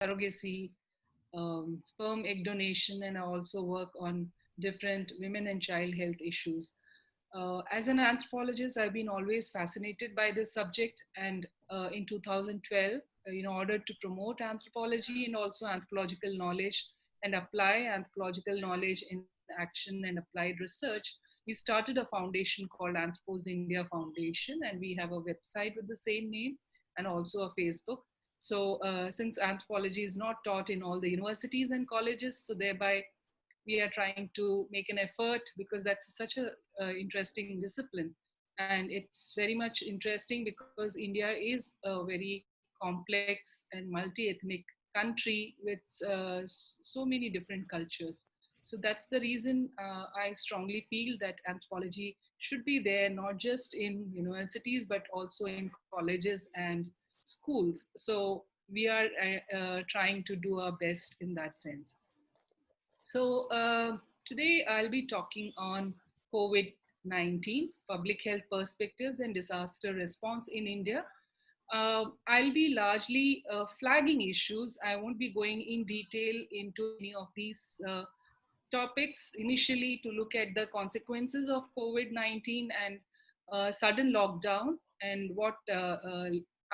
surrogacy, sperm egg donation, and I also work on different women and child health issues. As an anthropologist, I've been always fascinated by this subject, and in 2012, in order to promote anthropology and also anthropological knowledge and apply anthropological knowledge in action and applied research, we started a foundation called Anthropos India Foundation, and we have a website with the same name and also a Facebook. So, since anthropology is not taught in all the universities and colleges, so thereby we are trying to make an effort because that's such a interesting discipline, and it's very much interesting because India is a very complex and multi-ethnic country with so many different cultures. So that's the reason I strongly feel that anthropology should be there not just in universities but also in colleges and schools. So we are trying to do our best in that sense. So, today I'll be talking on COVID 19, public health perspectives and disaster response in India. I'll be largely flagging issues. I won't be going in detail into any of these topics initially to look at the consequences of COVID 19 and sudden lockdown and what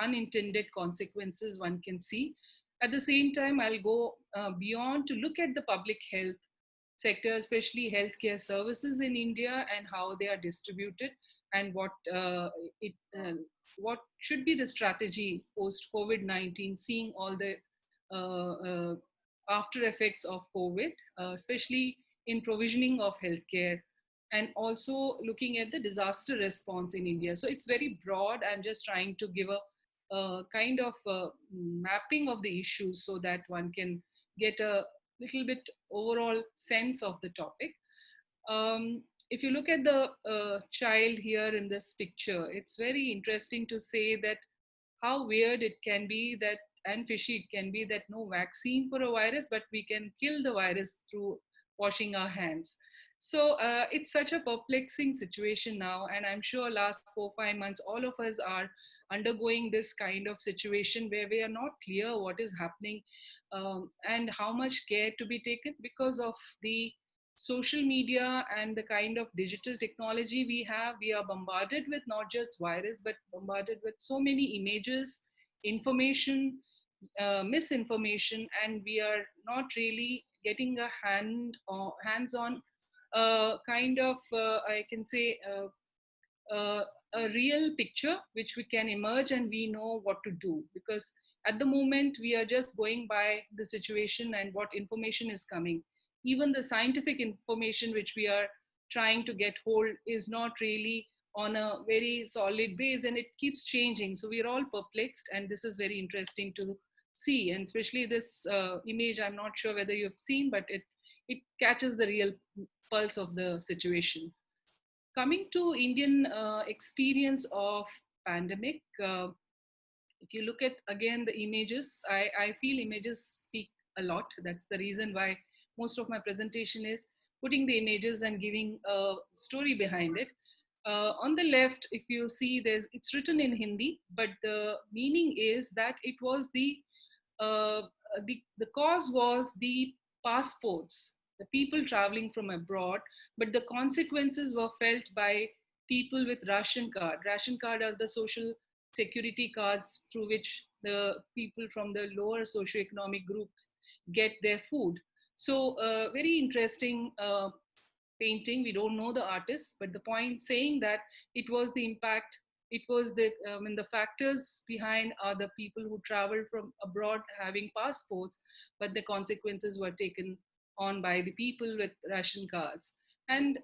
unintended consequences one can see. At the same time, I'll go beyond to look at the public health sector, especially healthcare services in India and how they are distributed and it what should be the strategy post COVID 19, seeing all the uh, uh, after effects of COVID, especially in provisioning of healthcare and also looking at the disaster response in India. So it's very broad. I'm just trying to give a kind of mapping of the issues so that one can get a little bit overall sense of the topic. If you look at the child here in this picture, it's very interesting to say that how weird it can be that and fishy it can be that no vaccine for a virus, but we can kill the virus through washing our hands. So it's such a perplexing situation now, and I'm sure last 4 5 months all of us are undergoing this kind of situation where we are not clear what is happening, and how much care to be taken because of the social media and the kind of digital technology we have. We are bombarded with not just virus but bombarded with so many images, information, misinformation, and we are not really getting a hands-on kind of I can say a real picture which we can emerge and we know what to do, because at the moment we are just going by the situation and what information is coming. Even the scientific information which we are trying to get hold is not really on a very solid base, and it keeps changing. So we're all perplexed, and this is very interesting to see. And especially this image, I'm not sure whether you've seen, but it catches the real pulse of the situation. Coming to Indian experience of pandemic, if you look at again the images, I feel images speak a lot. That's the reason why most of my presentation is putting the images and giving a story behind it. On the left, if you see, it's written in Hindi, but the meaning is that it was uh, the cause was the passports, the people traveling from abroad, but the consequences were felt by people with ration card. Ration card are the social security cards through which the people from the lower socioeconomic groups get their food. So, very interesting painting. We don't know the artist, but the point saying that it was the impact, it was the factors behind are the people who traveled from abroad having passports, but the consequences were taken on by the people with ration cards. And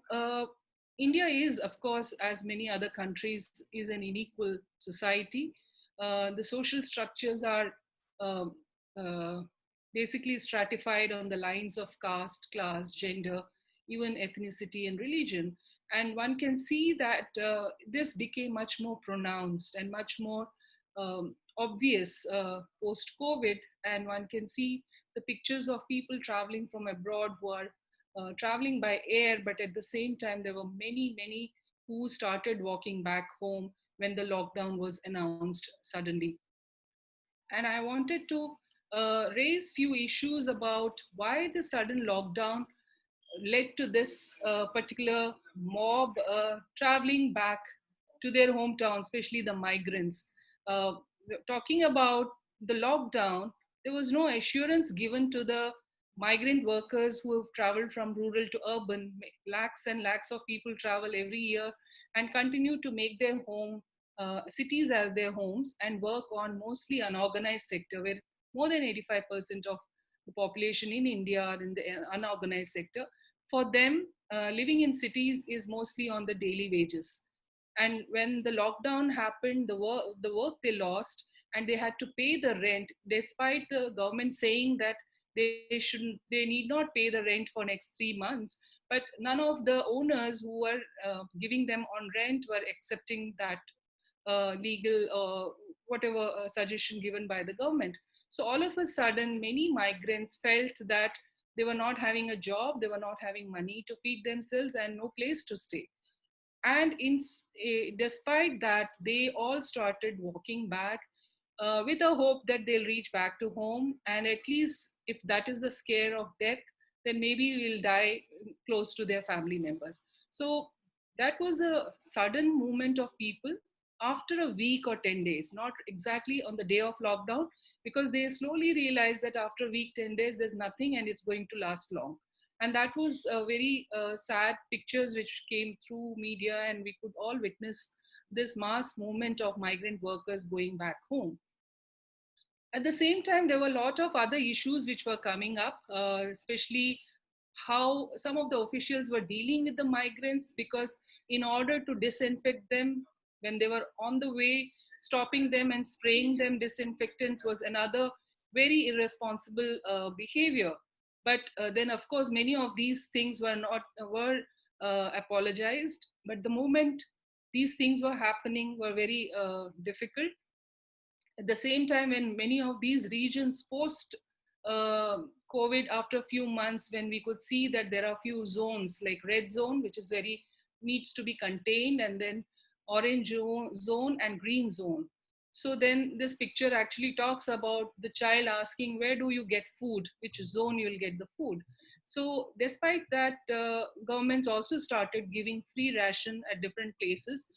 India is, of course, as many other countries, is an unequal society. The social structures are uh, uh, basically stratified on the lines of caste, class, gender, even ethnicity and religion. And one can see that this became much more pronounced and much more obvious post COVID. And one can see the pictures of people traveling from abroad who are traveling by air, but at the same time, there were many, many who started walking back home when the lockdown was announced suddenly. And I wanted to raise few issues about why the sudden lockdown led to this particular mob traveling back to their hometown, especially the migrants. Uh, Talking about the lockdown, there was no assurance given to the migrant workers who have traveled from rural to urban. Lakhs and lakhs of people travel every year and continue to make their home cities as their homes and work on mostly unorganized sector where more than 85% of the population in India are in the unorganized sector. For them, living in cities is mostly on the daily wages. And when the lockdown happened, the work they lost, and they had to pay the rent, despite the government saying that they need not pay the rent for next 3 months. But none of the owners who were giving them on rent were accepting that legal whatever suggestion given by the government. So all of a sudden, many migrants felt that they were not having a job, they were not having money to feed themselves, and no place to stay. And despite that, they all started walking back with a hope that they'll reach back to home. And at least, if that is the scare of death, then maybe we'll die close to their family members. So that was a sudden movement of people after a week or 10 days, not exactly on the day of lockdown, because they slowly realized that after a week, 10 days, there's nothing and it's going to last long. And that was very sad pictures which came through media, and we could all witness this mass movement of migrant workers going back home. At the same time, there were a lot of other issues which were coming up, especially how some of the officials were dealing with the migrants, because in order to disinfect them when they were on the way, stopping them and spraying them disinfectants was another very irresponsible behavior. But then, of course, many of these things were apologized. But the moment these things were happening were very difficult. At the same time, when many of these regions post uh, COVID, after a few months, when we could see that there are few zones like red zone, which is very needs to be contained, and then zone and green zone. So then this picture actually talks about the child asking, where do you get food, which zone you'll get the food. So despite that, governments also started giving free ration at different places.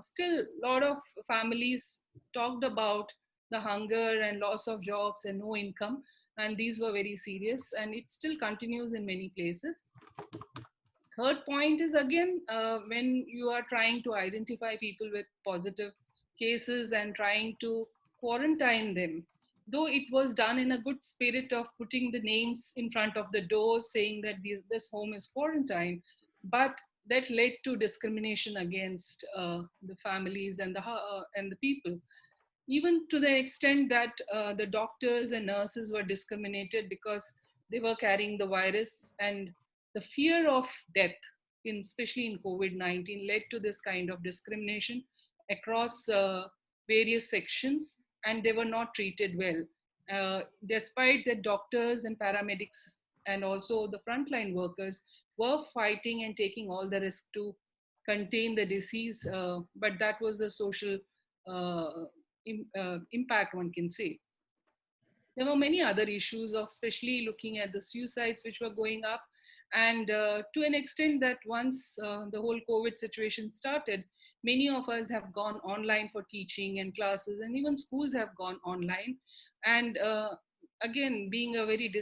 Still a lot of families talked about the hunger and loss of jobs and no income, and these were very serious, and it still continues in many places. Third point is again, when you are trying to identify people with positive cases and trying to quarantine them, though it was done in a good spirit of putting the names in front of the doors saying that this home is quarantine, but that led to discrimination against the families and the people, even to the extent that the doctors and nurses were discriminated because they were carrying the virus. And the fear of death, especially in COVID-19, led to this kind of discrimination across various sections, and they were not treated well. Despite that, doctors and paramedics and also the frontline workers were fighting and taking all the risk to contain the disease, but that was the social uh, impact, one can say. There were many other issues of especially looking at the suicides which were going up. And to an extent that once the whole COVID situation started, many of us have gone online for teaching and classes, and even schools have gone online. And again, being a very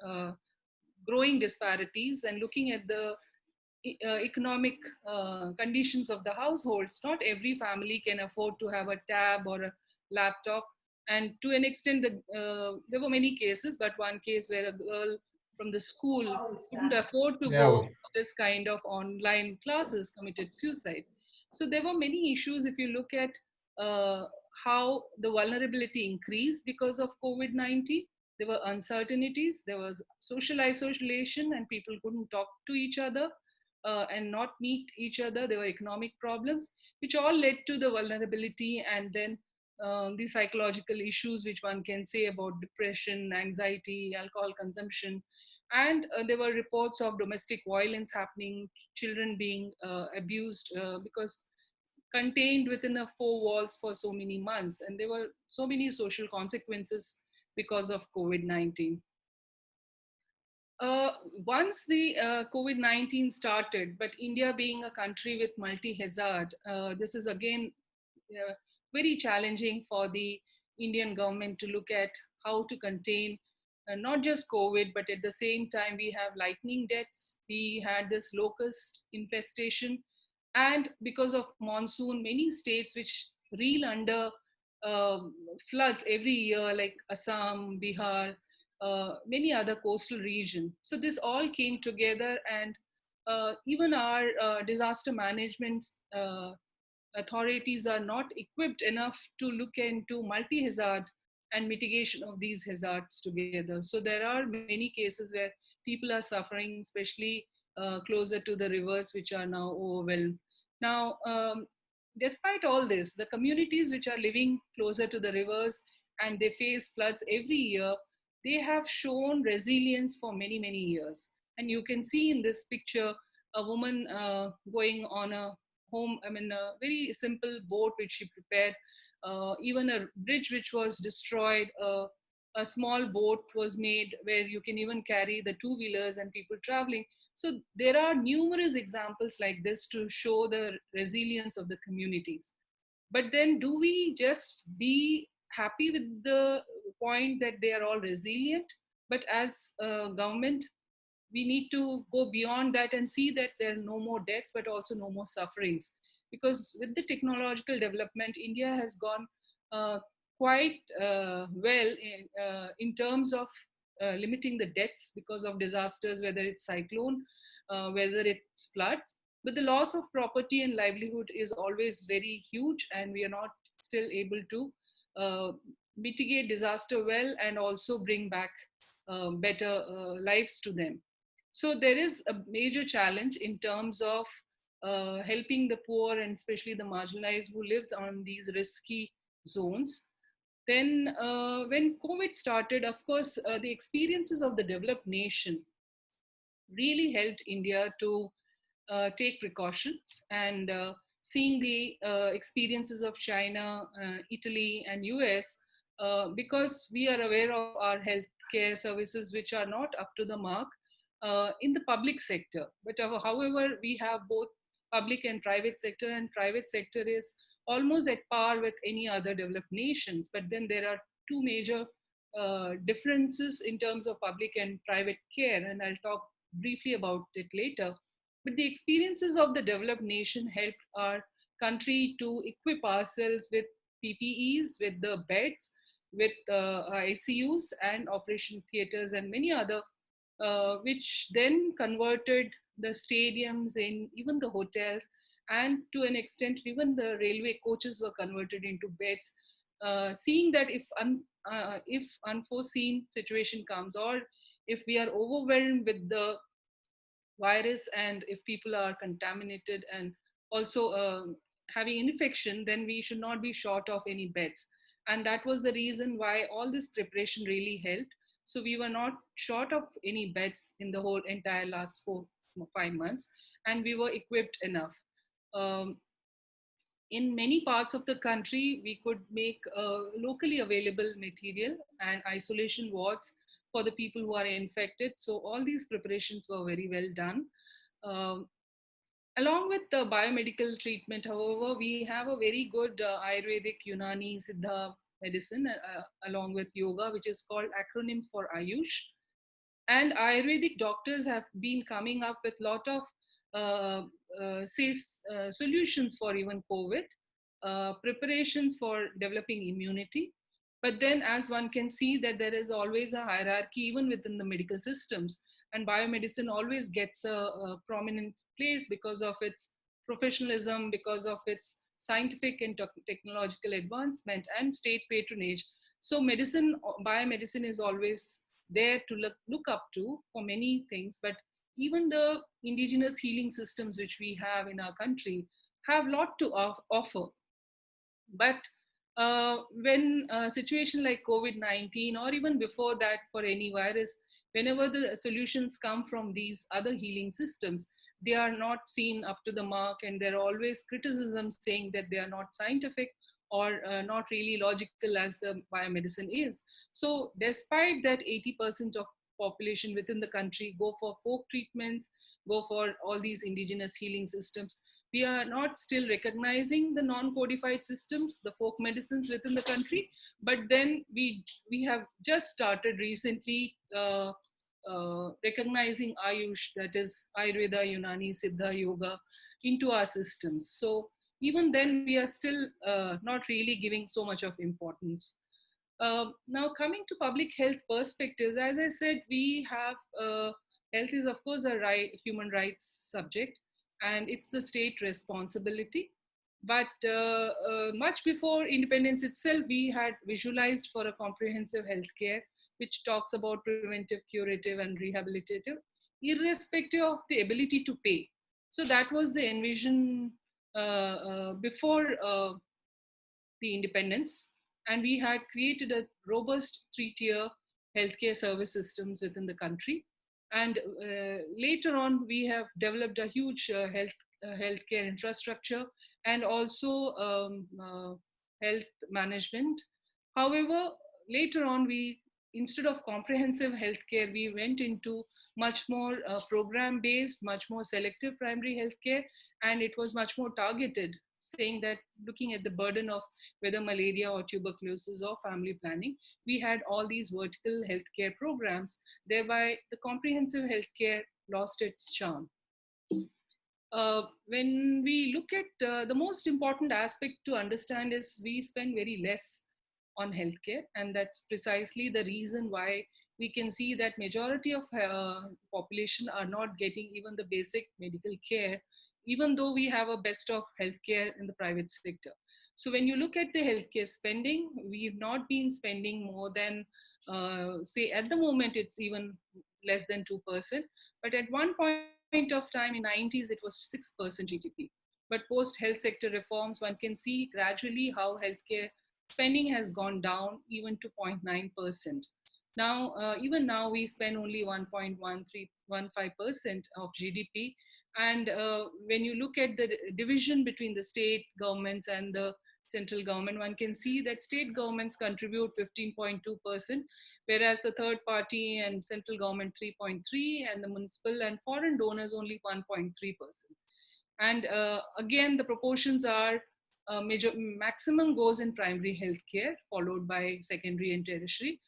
uh, growing disparities and looking at the economic conditions of the households, not every family can afford to have a tab or a laptop. And to an extent, there were many cases, but one case where a girl from the school couldn't afford to Yeah. go for this kind of online classes, committed suicide. So there were many issues. If you look at uh, how the vulnerability increased because of COVID-19, there were uncertainties, there was social isolation, and people couldn't talk to each other and not meet each other. There were economic problems, which all led to the vulnerability, and then the psychological issues, which one can say about depression, anxiety, alcohol consumption. And there were reports of domestic violence happening, children being abused because contained within the four walls for so many months. And there were so many social consequences because of COVID-19. Uh, Once the COVID-19 started, but India being a country with multi-hazard, this is again very challenging for the Indian government to look at how to contain not just COVID, but at the same time, we have lightning deaths. We had this locust infestation. And because of monsoon, many states which reel under um floods every year, like Assam, Bihar, many other coastal regions. So this all came together, and even our disaster management authorities are not equipped enough to look into multi-hazard and mitigation of these hazards together. So there are many cases where people are suffering, especially closer to the rivers, which are now overwhelmed. Now, despite all this, the communities which are living closer to the rivers and they face floods every year, they have shown resilience for many, many years. And you can see in this picture a woman going on a a very simple boat which she prepared, even a bridge which was destroyed. A small boat was made where you can even carry the two-wheelers and people traveling. So there are numerous examples like this to show the resilience of the communities. But then, do we just be happy with the point that they are all resilient? But as a government, we need to go beyond that and see that there are no more deaths, but also no more sufferings. Because with the technological development, India has gone uh, quite well in terms of limiting the deaths because of disasters, whether it's cyclone, whether it's floods. But the loss of property and livelihood is always very huge, and we are not still able to uh, mitigate disaster well and also bring back better lives to them. So there is a major challenge in terms of helping the poor and especially the marginalized who lives on these risky zones. Then when COVID started, of course, the experiences of the developed nation really helped India to take precautions, and seeing the experiences of China, Italy, and US, because we are aware of our healthcare services which are not up to the mark in the public sector. But however, we have both public and private sector, and private sector is almost at par with any other developed nations. But then there are two major differences in terms of public and private care, and I'll talk briefly about it later. But the experiences of the developed nation helped our country to equip ourselves with PPEs, with the beds, with ICUs and operation theaters and many other, which then converted the stadiums in even the hotels, and to an extent even the railway coaches were converted into beds, seeing that if unforeseen situation comes, or if we are overwhelmed with the virus, and if people are contaminated and also having infection, then we should not be short of any beds. And that was the reason why all this preparation really helped. So we were not short of any beds in the whole entire last 4 5 months, and we were equipped enough. um, in many parts of the country, we could make locally available material and isolation wards for the people who are infected. So all these preparations were very well done. Um, Along with the biomedical treatment, however, we have a very good Ayurvedic Unani Siddha medicine along with yoga, which is called acronym for Ayush. And Ayurvedic doctors have been coming up with a lot of solutions for even COVID, preparations for developing immunity. But then, as one can see, that there is always a hierarchy even within the medical systems, and biomedicine always gets a prominent place because of its professionalism, because of its scientific and technological advancement and state patronage. So biomedicine is always there to look up to for many things. But even the indigenous healing systems which we have in our country have a lot to offer. But when a situation like COVID-19, or even before that for any virus, whenever the solutions come from these other healing systems, they are not seen up to the mark, and there are always criticisms saying that they are not scientific, or not really logical as the biomedicine is. So despite that, 80% of population within the country go for folk treatments, go for all these indigenous healing systems. We are not still recognizing the non-codified systems, the folk medicines within the country, but then we have just started recently recognizing Ayush, that is Ayurveda, Unani, Siddha, Yoga, into our systems. So even then, we are still not really giving so much of importance. Now, coming to public health perspectives, as I said, we have health is, of course, a human rights subject, and it's the state responsibility. But much before independence itself, we had visualized for a comprehensive healthcare, which talks about preventive, curative, and rehabilitative, irrespective of the ability to pay. So that was the envision before the independence, and we had created a robust three-tier healthcare service systems within the country. And later on, we have developed a huge healthcare infrastructure and also health management. However, later on, we instead of comprehensive healthcare, we went into much more program-based, much more selective primary healthcare, and it was much more targeted, saying that looking at the burden of whether malaria or tuberculosis or family planning, we had all these vertical healthcare programs. Thereby, the comprehensive healthcare lost its charm. When we look at the most important aspect to understand is we spend very less on healthcare, and that's precisely the reason why we can see that majority of population are not getting even the basic medical care, even though we have a best of healthcare in the private sector. So when you look at the healthcare spending, we've not been spending more than say at the moment it's even less than 2%, but at one point of time in 90s it was 6% GDP. But post health sector reforms, one can see gradually how healthcare spending has gone down even to 0.9%. Now, even now, we spend only 1.1315% of GDP. And when you look at the division between the state governments and the central government, one can see that state governments contribute 15.2%, whereas the third party and central government 3.3, and the municipal and foreign donors only 1.3%. And again, the proportions are maximum goes in primary healthcare, followed by secondary and tertiary.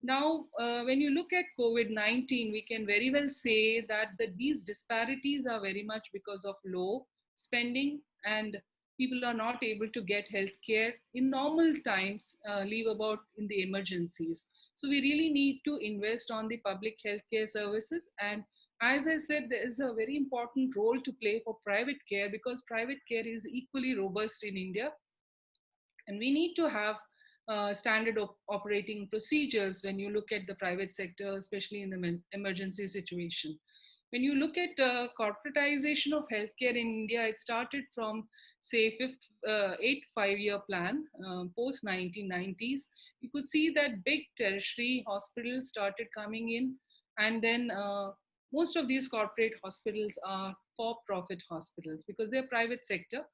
Now, when you look at COVID-19, we can very well say that these disparities are very much because of low spending, and people are not able to get healthcare in normal times, leave about in the emergencies. So we really need to invest on the public healthcare services. And as I said, there is a very important role to play for private care, because private care is equally robust in India, and we need to have standard operating procedures when you look at the private sector, especially in the emergency situation. When you look at corporatization of healthcare in India, it started from, say, eighth five-year plan, post 1990s. You could see that big tertiary hospitals started coming in, and then most of these corporate hospitals are for-profit hospitals because they're private sector.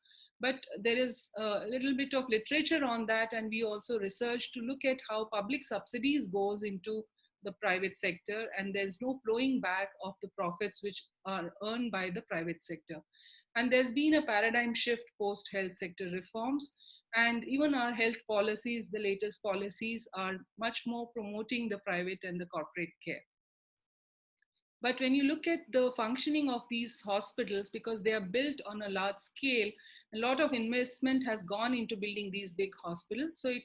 But there is a little bit of literature on that, and we also research to look at how public subsidies goes into the private sector, and there's no flowing back of the profits which are earned by the private sector. And there's been a paradigm shift post health sector reforms, and even our health policies, the latest policies, are much more promoting the private and the corporate care. But when you look at the functioning of these hospitals, because they are built on a large scale, a lot of investment has gone into building these big hospitals. So it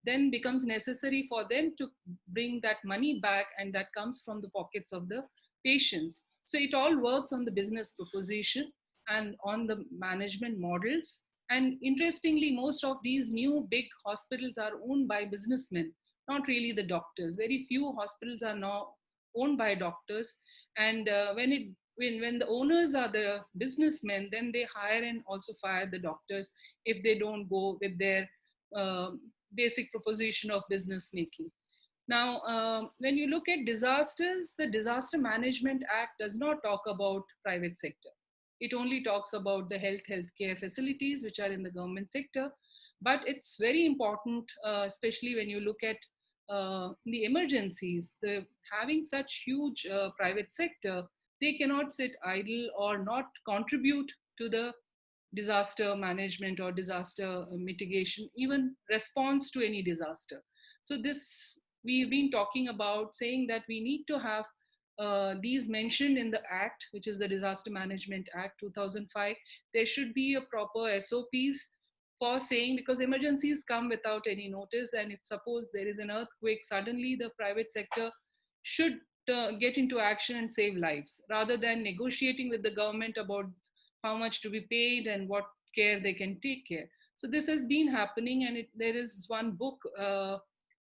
then becomes necessary for them to bring that money back, and that comes from the pockets of the patients. So it all works on the business proposition and on the management models. And interestingly, most of these new big hospitals are owned by businessmen, not really the doctors. Very few hospitals are now owned by doctors. And when the owners are the businessmen, then they hire and also fire the doctors if they don't go with their uh, basic proposition of business making. Now, when you look at disasters, the Disaster Management Act does not talk about private sector. It only talks about the healthcare facilities which are in the government sector. But it's very important, especially when you look at the emergencies, the having such huge private sector, they cannot sit idle or not contribute to the disaster management or disaster mitigation, even response to any disaster. So this we've been talking about, saying that we need to have these mentioned in the act, which is the Disaster Management Act 2005. There should be a proper SOPs for saying, because emergencies come without any notice, and if suppose there is an earthquake, suddenly the private sector should get into action and save lives, rather than negotiating with the government about how much to be paid and what care they can take care. So this has been happening, and there is one book,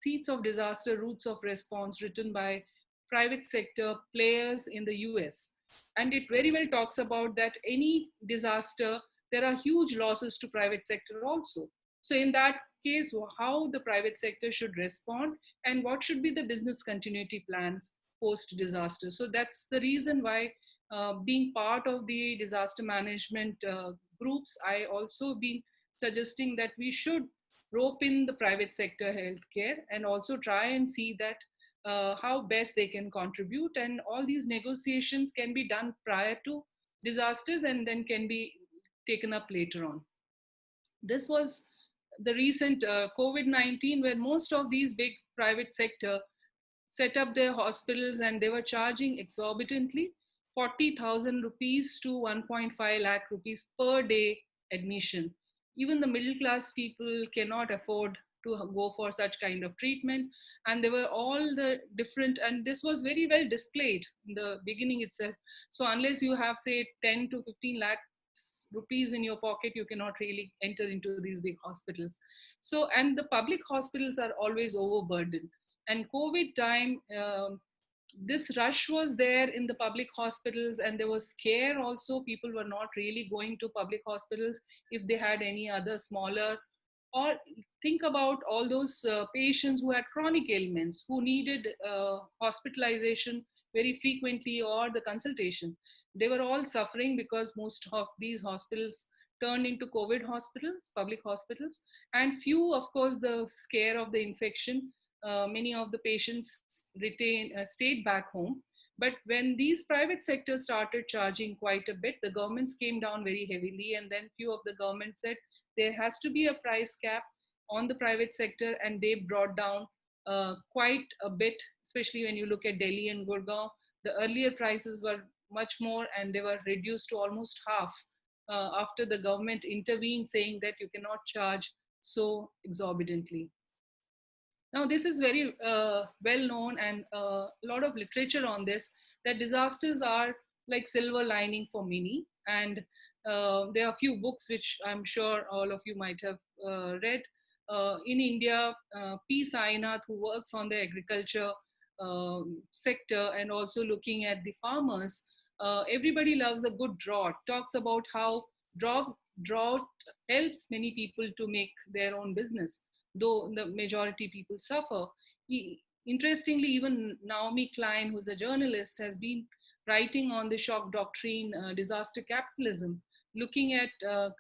Seeds of Disaster, Roots of Response, written by private sector players in the US. And it very well talks about that any disaster, there are huge losses to private sector also. So in that case, how the private sector should respond and what should be the business continuity plans post disaster. So that's the reason why, being part of the disaster management groups, I also been suggesting that we should rope in the private sector healthcare and also try and see that how best they can contribute, and all these negotiations can be done prior to disasters and then can be taken up later on. This was the recent COVID-19, where most of these big private sector set up their hospitals and they were charging exorbitantly 40,000 rupees to 1.5 lakh rupees per day admission. Even the middle class people cannot afford to go for such kind of treatment. And there were all the different, and this was very well displayed in the beginning itself. So unless you have, say, 10 to 15 lakhs rupees in your pocket, you cannot really enter into these big hospitals. So, and the public hospitals are always overburdened. And COVID time, this rush was there in the public hospitals, and there was scare also. People were not really going to public hospitals if they had any other smaller, or think about all those patients who had chronic ailments, who needed hospitalization very frequently or the consultation. They were all suffering because most of these hospitals turned into COVID hospitals, public hospitals. And few, of course, the scare of the infection, many of the patients stayed back home. But when these private sectors started charging quite a bit, the governments came down very heavily, and then few of the governments said there has to be a price cap on the private sector, and they brought down quite a bit, especially when you look at Delhi and Gurgaon. The earlier prices were much more, and they were reduced to almost half after the government intervened, saying that you cannot charge so exorbitantly. Now, this is very well known, and a lot of literature on this, that disasters are like silver lining for many. And there are a few books which I'm sure all of you might have read. In India, P. Sainath, who works on the agriculture sector and also looking at the farmers, everybody loves a good drought, talks about how drought helps many people to make their own business, though the majority people suffer. Interestingly, even Naomi Klein, who's a journalist, has been writing on the shock doctrine, disaster capitalism, looking at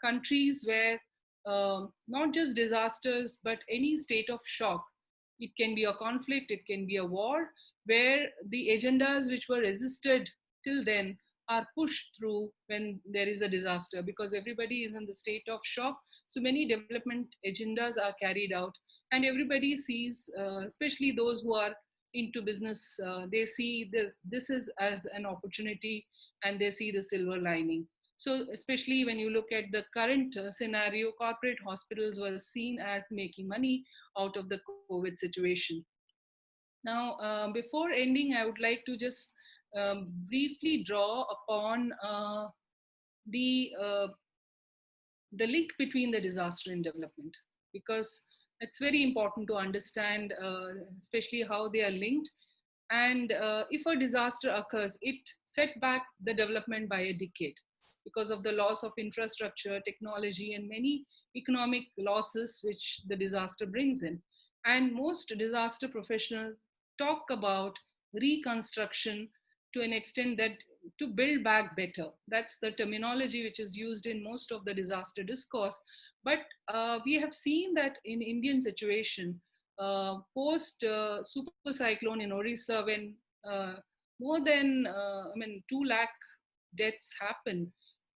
countries where not just disasters, but any state of shock. It can be a conflict, it can be a war, where the agendas which were resisted till then are pushed through when there is a disaster, because everybody is in the state of shock. So many development agendas are carried out, and everybody sees, especially those who are into business, they see this is as an opportunity, and they see the silver lining. So especially when you look at the current scenario, corporate hospitals were seen as making money out of the COVID situation. Now, before ending, I would like to just briefly draw upon the the link between the disaster and development, because it's very important to understand, especially how they are linked. And if a disaster occurs, it set back the development by a decade because of the loss of infrastructure, technology, and many economic losses which the disaster brings in. And most disaster professionals talk about reconstruction to an extent that to build back better. That's the terminology which is used in most of the disaster discourse. But we have seen that in Indian situation, post super cyclone in Orissa, when uh, more than 2 lakh deaths happen.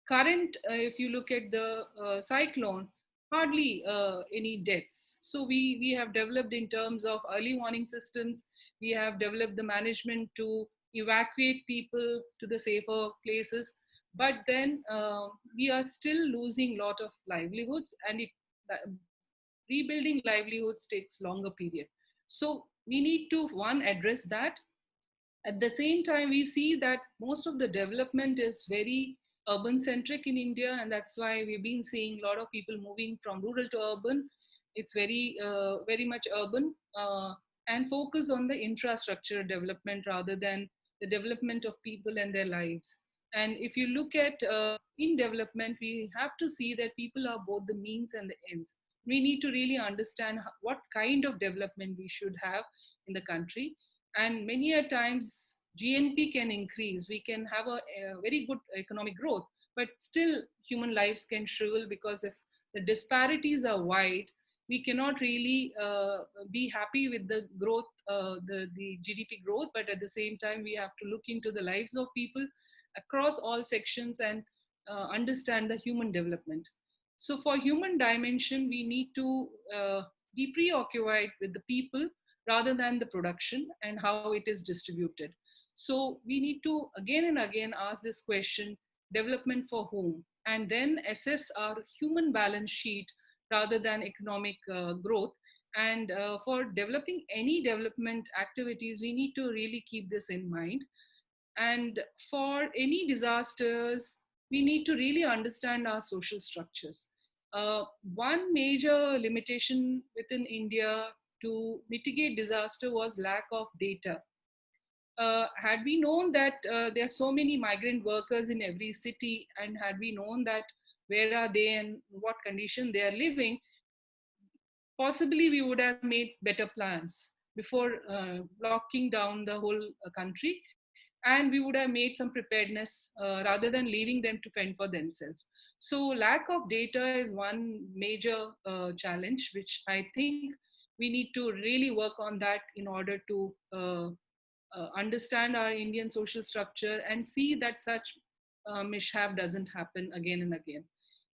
Current, if you look at the cyclone, hardly any deaths. So we have developed in terms of early warning systems. We have developed the management to evacuate people to the safer places. But then we are still losing a lot of livelihoods, and rebuilding livelihoods takes longer period. So we need to, one, address that. At the same time, we see that most of the development is very urban centric in India, and that's why we've been seeing a lot of people moving from rural to urban. It's very much urban, and focus on the infrastructure development rather than the development of people and their lives. And if you look at in development, we have to see that people are both the means and the ends. We need to really understand what kind of development we should have in the country. And many a times GNP can increase, we can have a very good economic growth, but still human lives can shrivel, because if the disparities are wide, we cannot really be happy with the growth, the GDP growth. But at the same time, we have to look into the lives of people across all sections and understand the human development. So for human dimension, we need to be preoccupied with the people rather than the production and how it is distributed. So we need to again and again ask this question: development for whom? And then assess our human balance sheet rather than economic growth. And for developing any development activities, we need to really keep this in mind. And for any disasters, we need to really understand our social structures. One major limitation within India to mitigate disaster was lack of data. Had we known that there are so many migrant workers in every city, and had we known that where are they and what condition they are living, possibly we would have made better plans before locking down the whole country, and we would have made some preparedness rather than leaving them to fend for themselves. So lack of data is one major challenge, which I think we need to really work on that in order to understand our Indian social structure and see that such mishap doesn't happen again and again.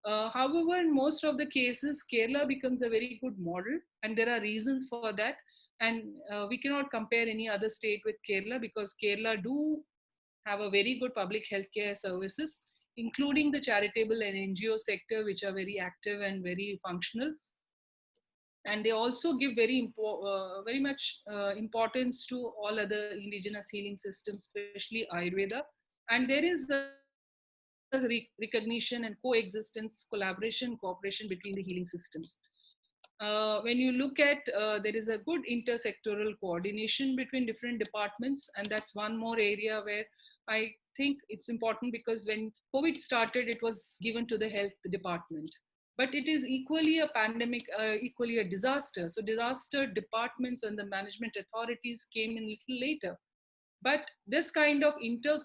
However, in most of the cases, Kerala becomes a very good model, and there are reasons for that. And we cannot compare any other state with Kerala, because Kerala do have a very good public healthcare services, including the charitable and NGO sector, which are very active and very functional. And they also give very much importance to all other indigenous healing systems, especially Ayurveda. And there is a recognition and coexistence, collaboration, cooperation between the healing systems. When you look at, there is a good intersectoral coordination between different departments, and that's one more area where I think it's important, because when COVID started, it was given to the health department, but it is equally a pandemic, equally a disaster. So disaster departments and the management authorities came in a little later. But this kind of inter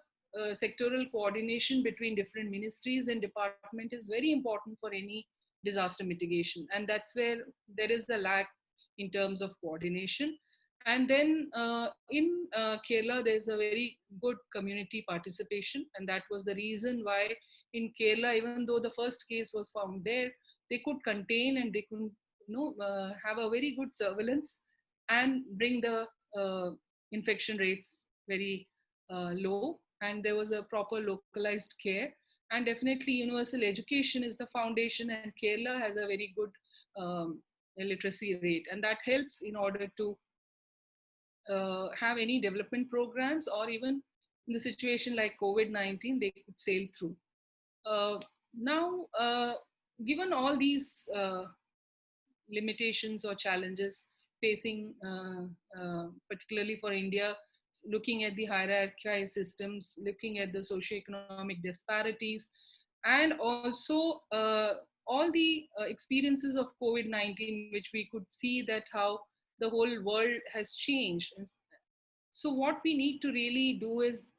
sectoral coordination between different ministries and department is very important for any disaster mitigation. And that's where there is a lack in terms of coordination. And then in Kerala, there's a very good community participation. And that was the reason why in Kerala, even though the first case was found there, they could contain and they could have a very good surveillance and bring the infection rates very low. And there was a proper localized care. And definitely, universal education is the foundation, and Kerala has a very good literacy rate. And that helps in order to have any development programs, or even in the situation like COVID-19, they could sail through. Now, given all these limitations or challenges facing, particularly for India, looking at the hierarchized systems, looking at the socioeconomic disparities, and also all the experiences of COVID-19, which we could see that how the whole world has changed. So what we need to really do is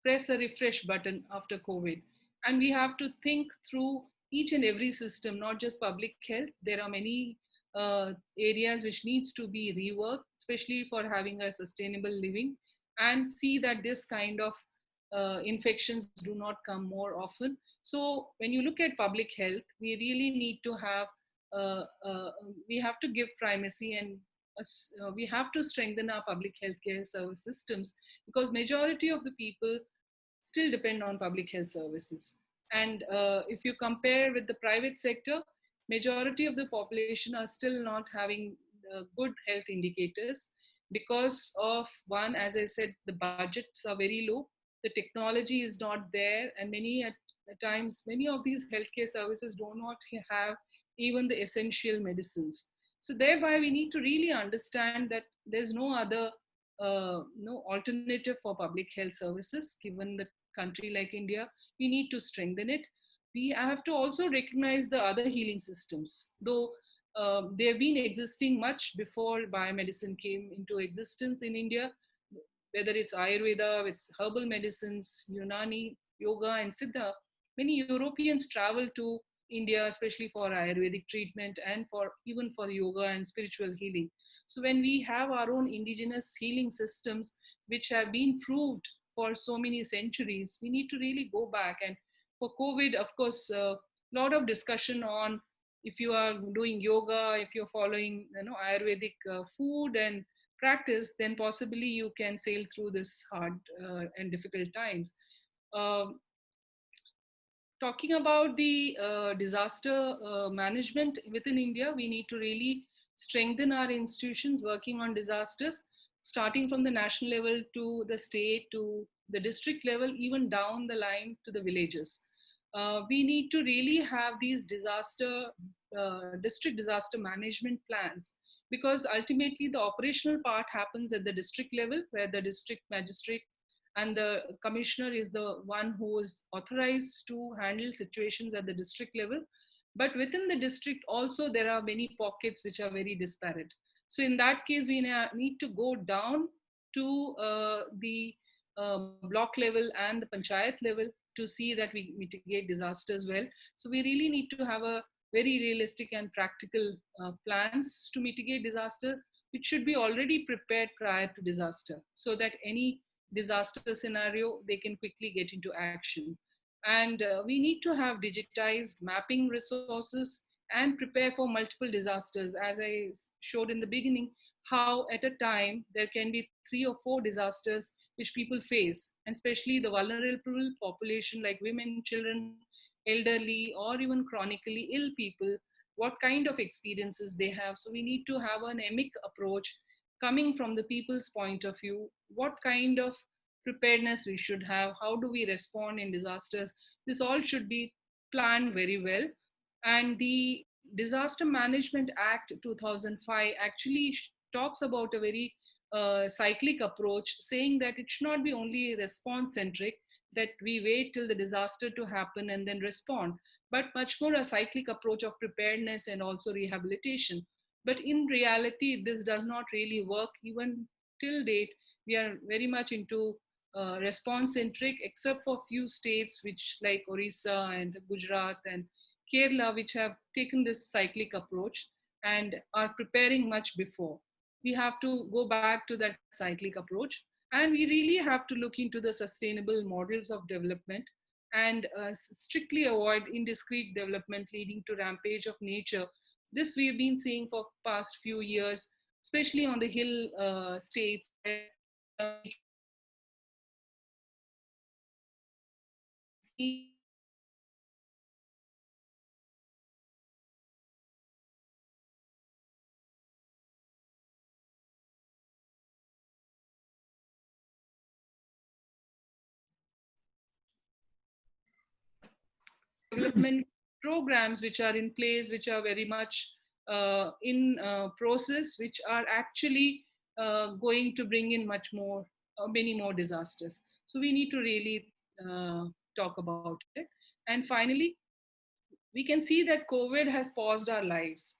press a refresh button after COVID. And we have to think through each and every system, not just public health. There are many areas which needs to be reworked, especially for having a sustainable living, and see that this kind of infections do not come more often. So when you look at public health, we really need to have we have to give primacy, and we have to strengthen our public healthcare service systems, because majority of the people still depend on public health services. And if you compare with the private sector, majority of the population are still not having good health indicators, because of, one, as I said, the budgets are very low, the technology is not there, and many at times many of these healthcare services do not have even the essential medicines. So thereby we need to really understand that there's no other no alternative for public health services given the country like India. We need to strengthen it. We have to also recognize the other healing systems, though they have been existing much before biomedicine came into existence in India, whether it's Ayurveda, it's herbal medicines, Unani, yoga, and Siddha. Many Europeans travel to India, especially for Ayurvedic treatment and for even for yoga and spiritual healing. So when we have our own indigenous healing systems, which have been proved for so many centuries, we need to really go back. And for COVID, of course, a lot of discussion on if you are doing yoga, if you're following Ayurvedic food and practice, then possibly you can sail through this hard and difficult times. Um Talking about the disaster management within India, we need to really strengthen our institutions working on disasters, starting from the national level to the state to the district level, even down the line to the villages. We need to really have these district disaster management plans, because ultimately the operational part happens at the district level, where the district magistrate and the commissioner is the one who is authorized to handle situations at the district level. But within the district also there are many pockets which are very disparate. So in that case we need to go down to the block level and the panchayat level to see that we mitigate disasters well. So we really need to have a very realistic and practical plans to mitigate disaster, which should be already prepared prior to disaster, so that any disaster scenario they can quickly get into action. And we need to have digitized mapping resources and prepare for multiple disasters, as I showed in the beginning, how at a time there can be 3 or 4 disasters which people face, and especially the vulnerable population like women, children, elderly, or even chronically ill people, what kind of experiences they have. So we need to have an emic approach, coming from the people's point of view, what kind of preparedness we should have, how do we respond in disasters. This all should be planned very well. And the Disaster Management Act 2005 actually talks about a very cyclic approach, saying that it should not be only response centric, that we wait till the disaster to happen and then respond, but much more a cyclic approach of preparedness and also rehabilitation. But in reality, this does not really work. Even till date, we are very much into response centric, except for few states which like Orissa and Gujarat and Kerala, which have taken this cyclic approach and are preparing much before. We have to go back to that cyclic approach, and we really have to look into the sustainable models of development, and strictly avoid indiscreet development leading to rampage of nature. This we've been seeing for past few years, especially on the hill states where nature is seen development programs which are in place, which are very much in process, which are actually going to bring in much more, many more disasters. So we need to really talk about it. And finally, we can see that COVID has paused our lives.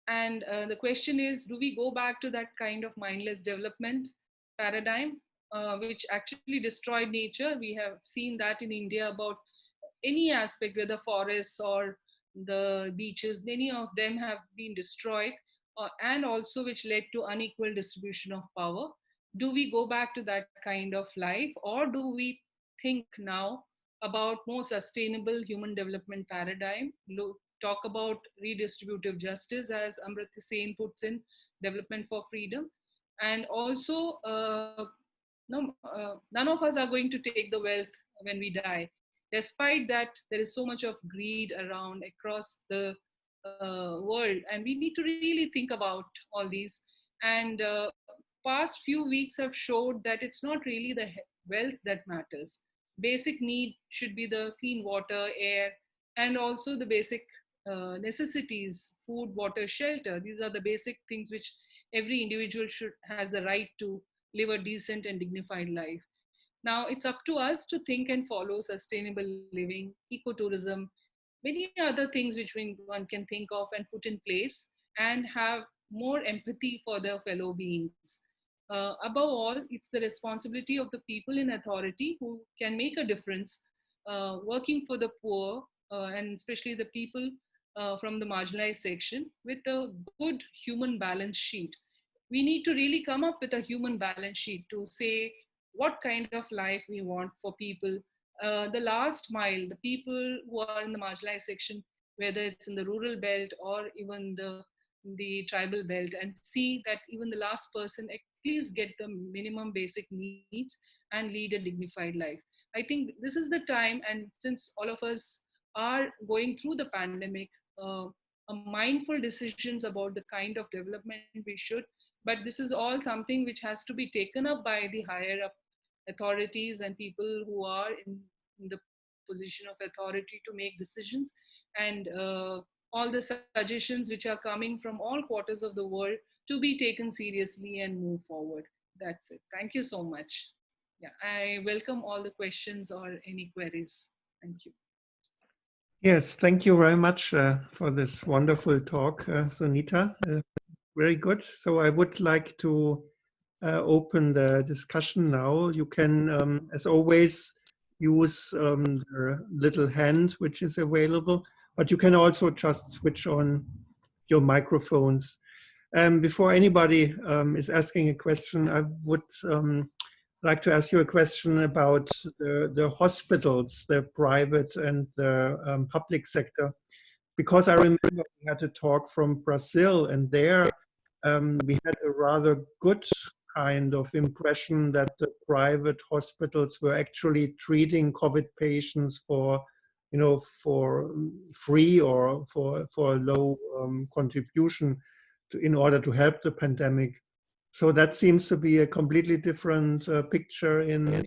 And the question is, do we go back to that kind of mindless development paradigm? which actually destroyed nature. We have seen that in India about any aspect, whether forests or the beaches, many of them have been destroyed, and also which led to unequal distribution of power. Do we go back to that kind of life, or do we think now about more sustainable human development paradigm? Talk about redistributive justice, as Amrita Sen puts in development for freedom, and also no, none of us are going to take the wealth when we die. Despite that, there is so much of greed around across the world, and we need to really think about all these. And past few weeks have showed that it's not really the wealth that matters. Basic need should be the clean water, air, and also the basic necessities: food, water, shelter. These are the basic things which every individual should has the right to live a decent and dignified life. Now it's up to us to think and follow sustainable living, ecotourism, many other things which one can think of and put in place, and have more empathy for their fellow beings. Above all, it's the responsibility of the people in authority who can make a difference, working for the poor, and especially the people from the marginalized section, with a good human balance sheet. We need to really come up with a human balance sheet to say what kind of life we want for people. The last mile, the people who are in the marginalized section, whether it's in the rural belt or even the tribal belt, and see that even the last person at least get the minimum basic needs and lead a dignified life. I think this is the time, and since all of us are going through the pandemic, a mindful decisions about the kind of development we should, but this is all something which has to be taken up by the higher up authorities and people who are in the position of authority to make decisions, and all the suggestions which are coming from all quarters of the world to be taken seriously and move forward. That's it. Thank you so much. Yeah, I welcome all the questions or any queries. Thank you. Yes, thank you very much for this wonderful talk, Sunita. Very good. So I would like to open the discussion now. You can, as always, use the little hand which is available, but you can also just switch on your microphones. Before anybody is asking a question, I would like to ask you a question about the hospitals, the private and the public sector, because I remember we had a talk from Brazil, and there we had a rather good kind of impression that the private hospitals were actually treating COVID patients for, for free or for a low contribution in order to help the pandemic. So that seems to be a completely different picture in.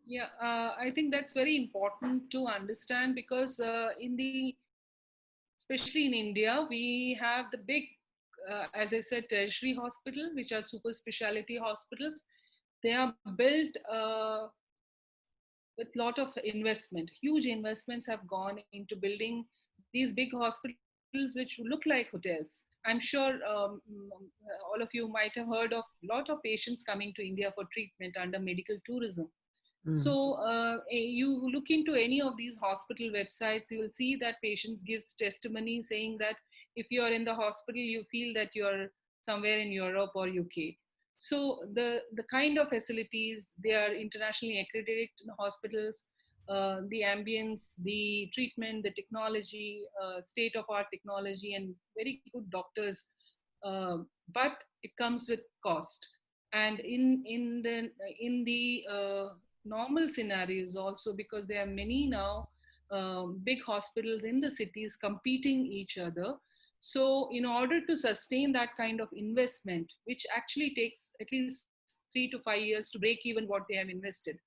Yeah, I think that's very important to understand because especially in India, we have the big, as I said, tertiary hospital, which are super specialty hospitals. They are built with lot of investment. Huge investments have gone into building these big hospitals, which look like hotels. I'm sure all of you might have heard of a lot of patients coming to India for treatment under medical tourism. Mm, So you look into any of these hospital websites, you will see that patients gives testimony saying that if you are in the hospital, you feel that you're somewhere in Europe or UK. So the kind of facilities, they are internationally accredited hospitals, the ambience, the treatment, the technology, state of art technology, and very good doctors. But it comes with cost. And in the normal scenarios also, because there are many now big hospitals in the cities competing each other. So in order to sustain that kind of investment, which actually takes at least 3 to 5 years to break even what they have invested,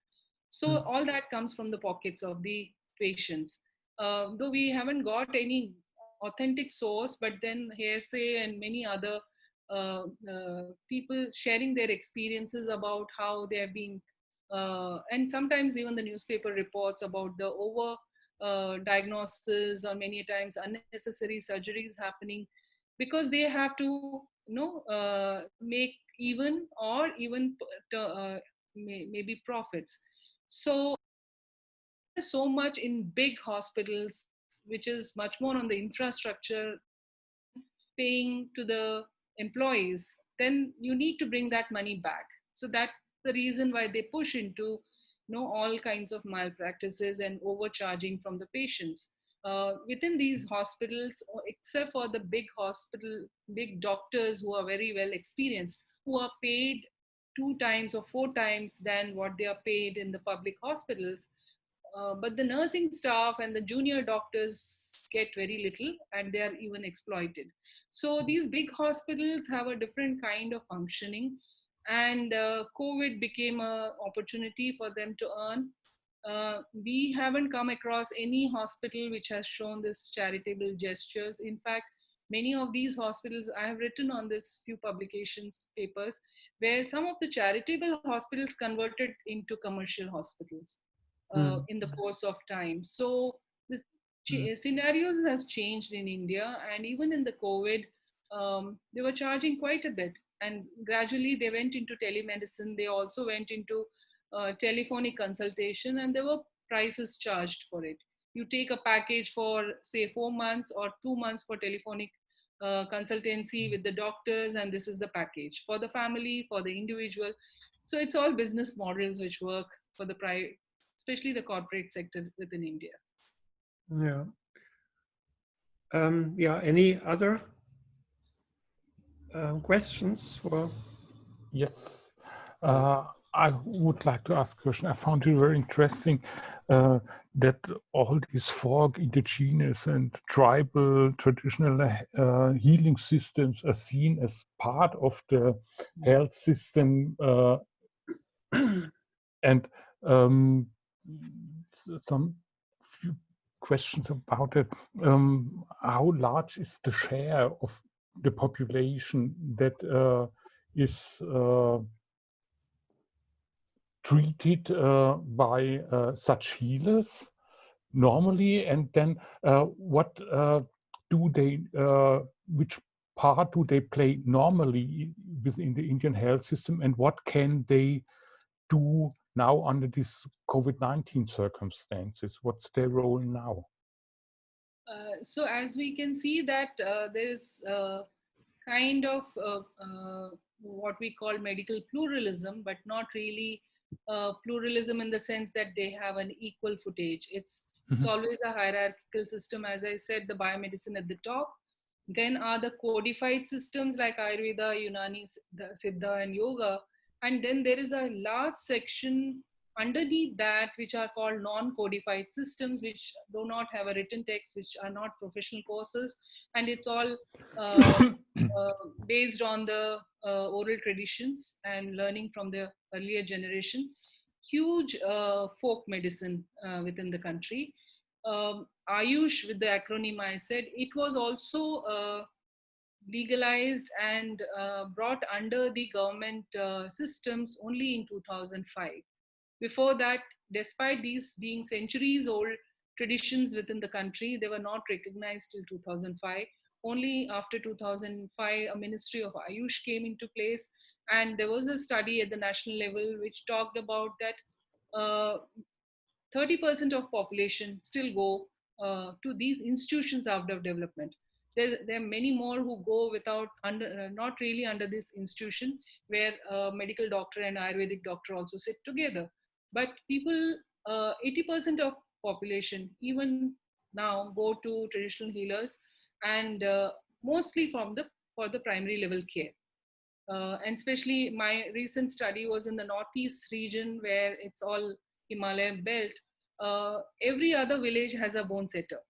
so mm, all that comes from the pockets of the patients. Though we haven't got any authentic source, but then hearsay and many other people sharing their experiences about how they have been, and sometimes even the newspaper reports about the over diagnosis or many times unnecessary surgeries happening. because they have to make even or even maybe profits. So there's so much in big hospitals which is much more on the infrastructure than paying to the employees, then you need to bring that money back. So that's the reason why they push into all kinds of malpractices and overcharging from the patients within these hospitals, except for the big hospital, big doctors who are very well experienced, who are paid 2 times or 4 times than what they are paid in the public hospitals. But the nursing staff and the junior doctors get very little, and they are even exploited. So these big hospitals have a different kind of functioning, and COVID became an opportunity for them to earn. We haven't come across any hospital which has shown this charitable gestures. In fact, many of these hospitals, I have written on this few publications papers, where some of the charitable hospitals converted into commercial hospitals Mm. in the course of time. So the Mm. scenarios has changed in India, and even in the COVID, they were charging quite a bit, and gradually they went into telemedicine. They also went into telephonic consultation, and there were prices charged for it. You take a package for say 4 months or 2 months for telephonic consultancy with the doctors, and this is the package for the family, for the individual. So it's all business models which work for the private, especially the corporate sector within India. Yeah. Yeah. Any other questions for? Yes. I would like to ask a question. I found it very interesting that all these folk, indigenous and tribal traditional healing systems are seen as part of the health system, and some few questions about it. How large is the share of the population that is treated by such healers normally, and then what do they, which part do they play normally within the Indian health system, and what can they do now under these COVID-19 circumstances? What's their role now? So as we can see that there's kind of what we call medical pluralism, but not really pluralism in the sense that they have an equal footage. It's Mhm. always a hierarchical system. As I said, the biomedicine at the top. Then are the codified systems like Ayurveda, Unani, Siddha, and Yoga. And then there is a large section underneath that which are called non-codified systems, which do not have a written text, which are not professional courses, and it's all uh, uh, based on the oral traditions and learning from the earlier generation. Huge folk medicine within the country. Ayush, with the acronym I said, it was also legalized and brought under the government systems only in 2005. Before that, despite these being centuries old traditions within the country, they were not recognized till 2005. Only after 2005, a Ministry of Ayush came into place, and there was a study at the national level which talked about that 30% of population still go to these institutions out of development. There are many more who go without not really under this institution, where a medical doctor and Ayurvedic doctor also sit together. But people, 80% of population even now go to traditional healers, and mostly for the primary level care. And especially my recent study was in the northeast region, where it's all Himalayan belt. Every other village has a bone setter,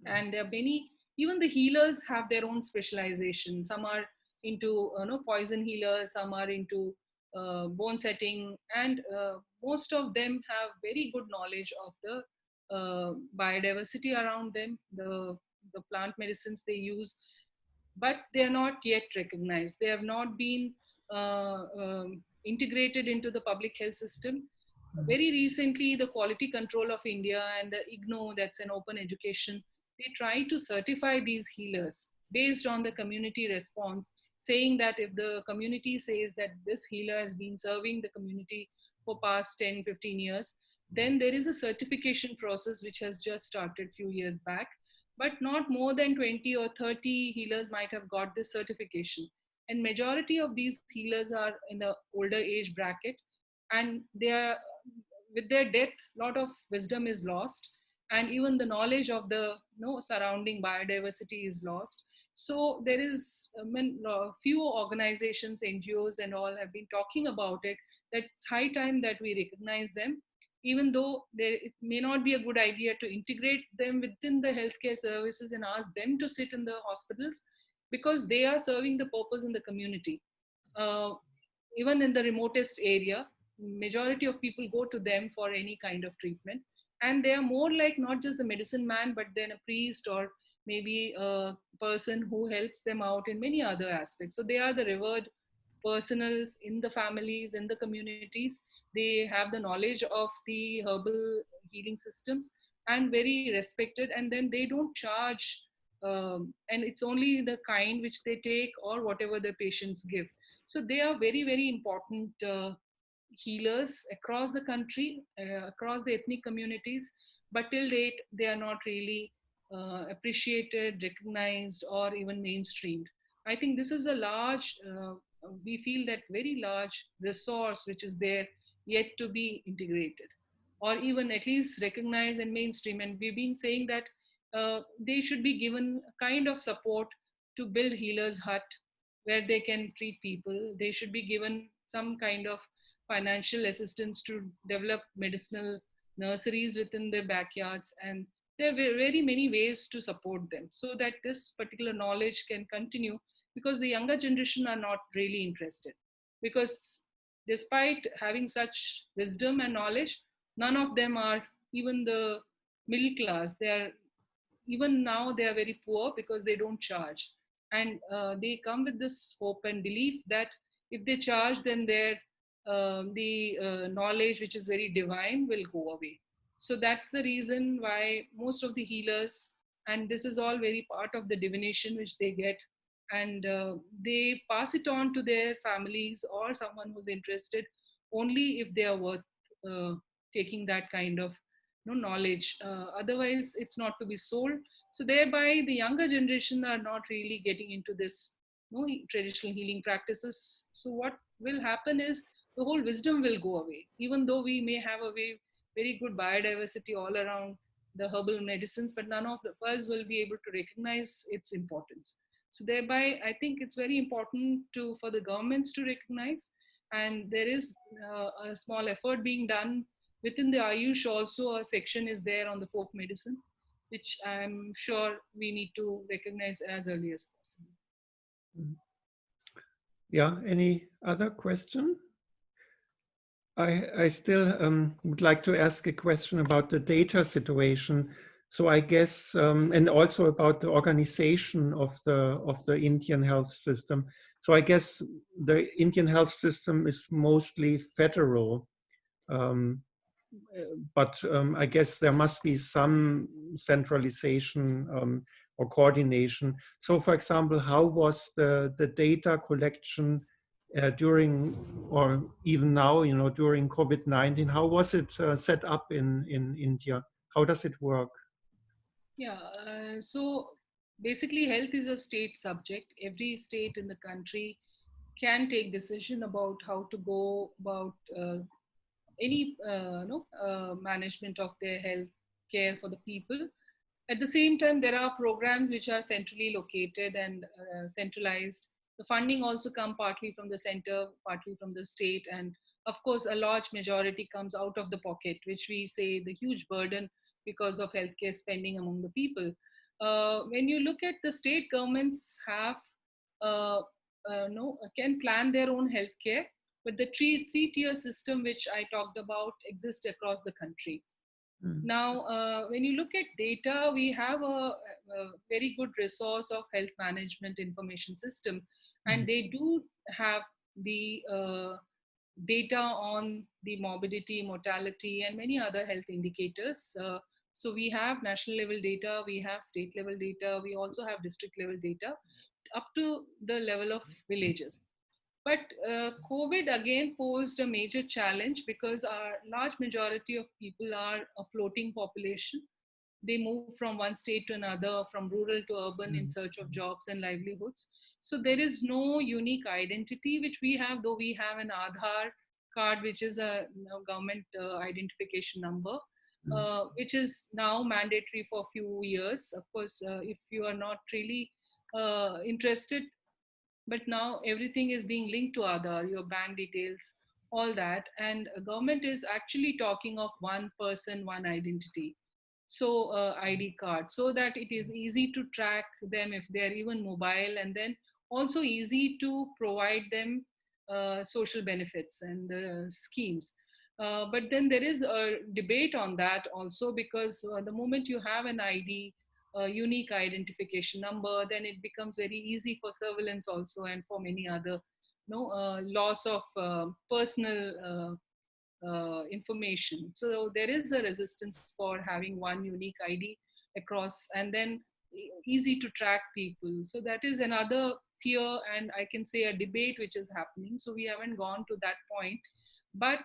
and there are many. Even the healers have their own specialization. Some are into poison healers, some are into bone setting, and most of them have very good knowledge of the biodiversity around them, the plant medicines they use, but they are not yet recognized. They have not been integrated into the public health system. Very recently, the Quality Control of India and the IGNO, that's an open education, they try to certify these healers. based on the community response, saying that if the community says that this healer has been serving the community for past 10, 15 years, then there is a certification process which has just started few years back, but not more than 20 or 30 healers might have got this certification. And majority of these healers are in the older age bracket, and they are, with their death, a lot of wisdom is lost, and even the knowledge of the surrounding biodiversity is lost. So there is, I mean, few organizations, NGOs and all have been talking about it, that it's high time that we recognize them, even though it may not be a good idea to integrate them within the healthcare services and ask them to sit in the hospitals, because they are serving the purpose in the community. uh, Even in the remotest area, majority of people go to them for any kind of treatment, and they are more like not just the medicine man, but then a priest, or maybe a person who helps them out in many other aspects. So they are the revered personals in the families, in the communities. They have the knowledge of the herbal healing systems and very respected, and then they don't charge, and it's only the kind which they take or whatever the patients give. So they are very, very important healers across the country, across the ethnic communities, but till date they are not really appreciated, recognized, or even mainstreamed. I think this is a large, we feel that very large resource which is there, yet to be integrated, or even at least recognized and mainstream. And we've been saying that they should be given a kind of support to build healers hut where they can treat people. They should be given some kind of financial assistance to develop medicinal nurseries within their backyards. And there are very many ways to support them so that this particular knowledge can continue, because the younger generation are not really interested. Because despite having such wisdom and knowledge, none of them are even the middle class. They are, even now they are very poor because they don't charge. And they come with this hope and belief that if they charge, then their the knowledge which is very divine will go away. So that's the reason why most of the healers, and this is all very part of the divination which they get, and they pass it on to their families or someone who's interested, only if they are worth uh, taking that kind of knowledge. Otherwise it's not to be sold. So thereby the younger generation are not really getting into this traditional healing practices. So what will happen is the whole wisdom will go away, even though we may have a very good biodiversity all around the herbal medicines, but none of the us will be able to recognize its importance. So thereby I think it's very important to for the governments to recognize, and there is a small effort being done within the Ayush. Also a section is there on the folk medicine, which I'm sure we need to recognize as early as possible. Yeah, any other question? I still would like to ask a question about the data situation. So I guess, and also about the organization of the Indian health system. So I guess the Indian health system is mostly federal. Um, but I guess there must be some centralization or coordination. So, for example, how was the data collection during, or even now, during COVID-19? How was it set up in India? How does it work? Yeah, so basically health is a state subject. Every state in the country can take decision about how to go about any no, management of their health care for the people. At the same time, there are programs which are centrally located and centralized. The funding also come partly from the center, partly from the state, and of course, a large majority comes out of the pocket, which we say the huge burden because of healthcare spending among the people. When you look at the state governments have uh, no can plan their own healthcare, but the three tier system which I talked about exists across the country. Mm. Now, when you look at data, we have a very good resource of health management information system, and they do have the data on the morbidity, mortality, and many other health indicators. So we have national level data, we have state level data, we also have district level data up to the level of villages. But COVID again posed a major challenge because our large majority of people are a floating population. They move from one state to another, from rural to urban in search of jobs and livelihoods. So there is no unique identity which we have, though we have an Aadhaar card, which is a government identification number, which is now mandatory for a few years. Of course, if you are not really interested, but now everything is being linked to Aadhaar, your bank details, all that. And government is actually talking of one person, one identity. So ID card, so that it is easy to track them if they're even mobile, and then also easy to provide them social benefits and schemes. But then there is a debate on that also, because the moment you have an ID, unique identification number, then it becomes very easy for surveillance also, and for many other loss of personal information. So there is a resistance for having one unique ID across, and then easy to track people. So that is another fear, and I can say a debate which is happening. So we haven't gone to that point. But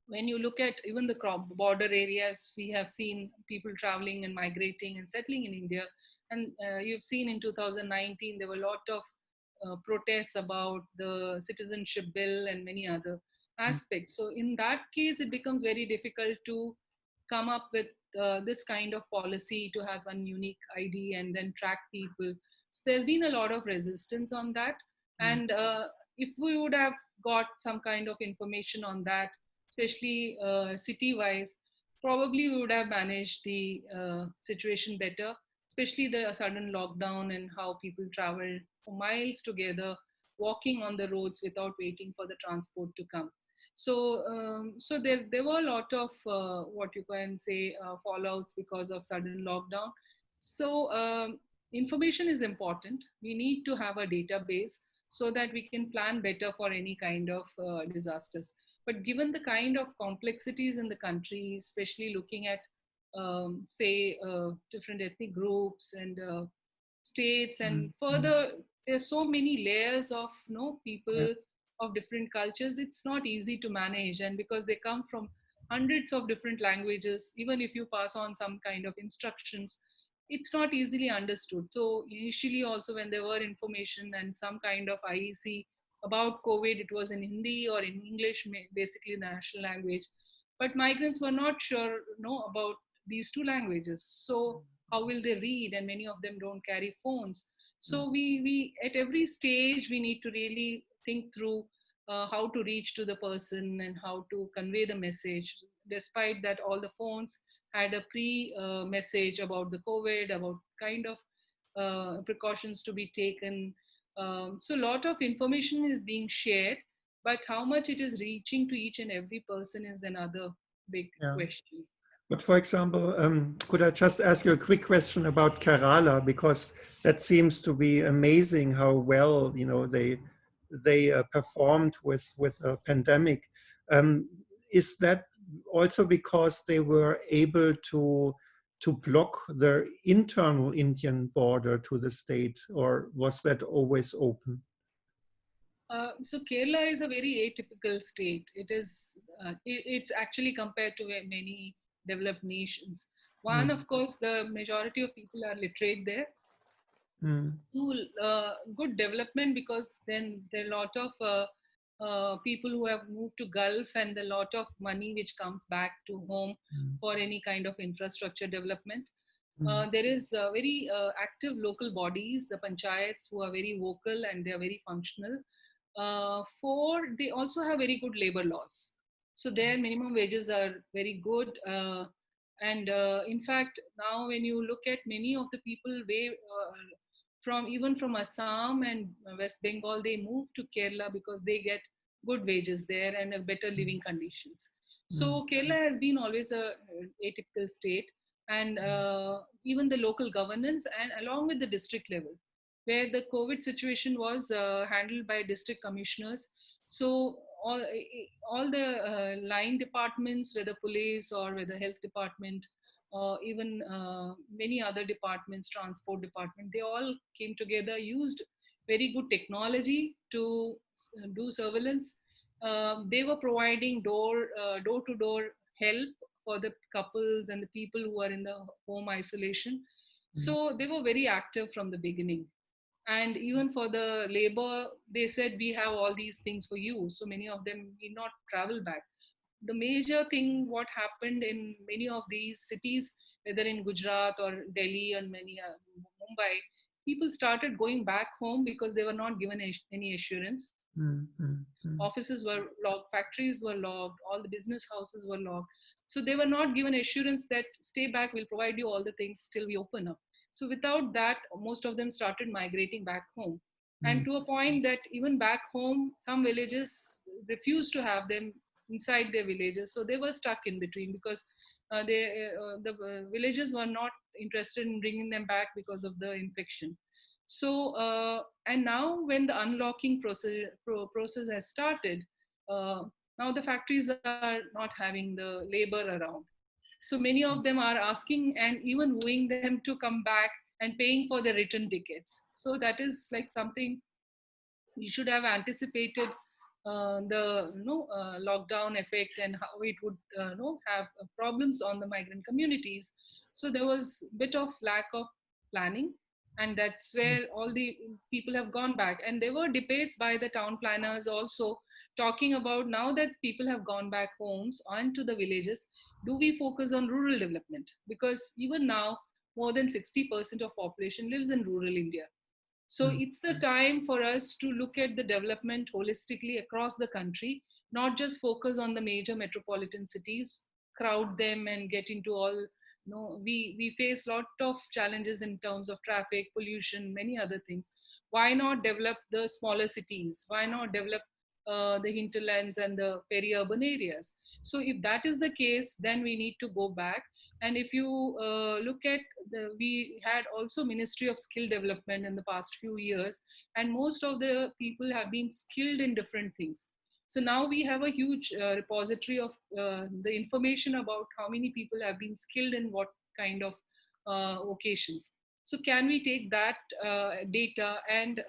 when you look at even the border areas, we have seen people traveling and migrating and settling in India. And you've seen in 2019, there were a lot of protests about the citizenship bill and many other aspects. So in that case, it becomes very difficult to come up with this kind of policy to have one unique ID and then track people. So there's been a lot of resistance on that. And if we would have got some kind of information on that, especially city-wise, probably we would have managed the situation better, especially the sudden lockdown and how people travel for miles together, walking on the roads without waiting for the transport to come. So there were a lot of what you can say fallouts because of sudden lockdown. So information is important. We need to have a database so that we can plan better for any kind of disasters. But given the kind of complexities in the country, especially looking at, say, different ethnic groups and states, and further, there's so many layers of Yeah. people of different cultures. It's not easy to manage, and because they come from hundreds of different languages, even if you pass on some kind of instructions, it's not easily understood. So initially, also when there were information and some kind of IEC about COVID, it was in Hindi or in English, basically the national language. But migrants were not sure, about these two languages. So how will they read? And many of them don't carry phones. So we at every stage we need to really think through how to reach to the person and how to convey the message. Despite that, all the phones had a pre message about the COVID, about kind of precautions to be taken. So a lot of information is being shared, but how much it is reaching to each and every person is another big Yeah. question. But for example, could I just ask you a quick question about Kerala, because that seems to be amazing how well they performed with a pandemic. Is that also because they were able to block the internal Indian border to the state, or was that always open? So Kerala is a very atypical state. It's actually compared to many developed nations. One, of course, the majority of people are literate there. Mm. Two, good development, because then there are a lot of people who have moved to Gulf, and a lot of money which comes back to home for any kind of infrastructure development. There is very active local bodies, the panchayats, who are very vocal and they are very functional. They also have very good labor laws. So their minimum wages are very good. And in fact, now when you look at many of the people from even from Assam and West Bengal, they move to Kerala because they get good wages there and a better living conditions. So Kerala has been always a atypical state, and even the local governance and along with the district level, where the COVID situation was handled by district commissioners. So all the line departments, whether police or whether health department even many other departments, transport department, they all came together, used very good technology to do surveillance. They were providing door to door help for the couples and the people who are in the home isolation. So they were very active from the beginning. And even for the labor, they said, we have all these things for you. So many of them did not travel back. The major thing what happened in many of these cities, whether in Gujarat or Delhi and many Mumbai, people started going back home because they were not given any assurance. Offices were locked, factories were locked, all the business houses were locked. So they were not given assurance that stay back, we'll provide you all the things till we open up. So without that, most of them started migrating back home. And to a point that even back home, some villages refused to have them inside their villages. So they were stuck in between because the villages were not interested in bringing them back because of the infection. So, and now when the unlocking process has started, now the factories are not having the labor around. So many of them are asking and even wooing them to come back and paying for the return tickets. So that is like something we should have anticipated, the lockdown effect and how it would have problems on the migrant communities. So there was a bit of lack of planning, and that's where all the people have gone back. And there were debates by the town planners also talking about, now that people have gone back homes and to the villages, do we focus on rural development? Because even now more than 60% of population lives in rural India. So it's the time for us to look at the development holistically across the country, not just focus on the major metropolitan cities, crowd them and get into all. No, we face a lot of challenges in terms of traffic, pollution, many other things. Why not develop the smaller cities? Why not develop the hinterlands and the peri-urban areas? So if that is the case, then we need to go back. And if you look at we had also Ministry of Skill Development in the past few years, and most of the people have been skilled in different things. So now we have a huge repository of the information about how many people have been skilled in what kind of vocations. So can we take that data and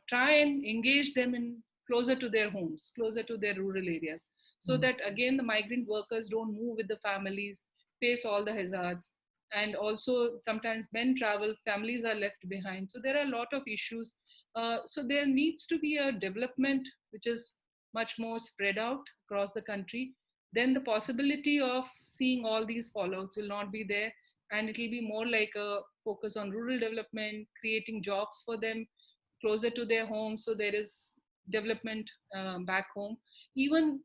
try and engage them in closer to their homes, closer to their rural areas, so that again the migrant workers don't move with the families, face all the hazards. And also sometimes men travel, families are left behind. So there are a lot of issues. So there needs to be a development which is much more spread out across the country. Then the possibility of seeing all these fallouts will not be there, and it will be more like a focus on rural development, creating jobs for them closer to their home, so there is development back home. Even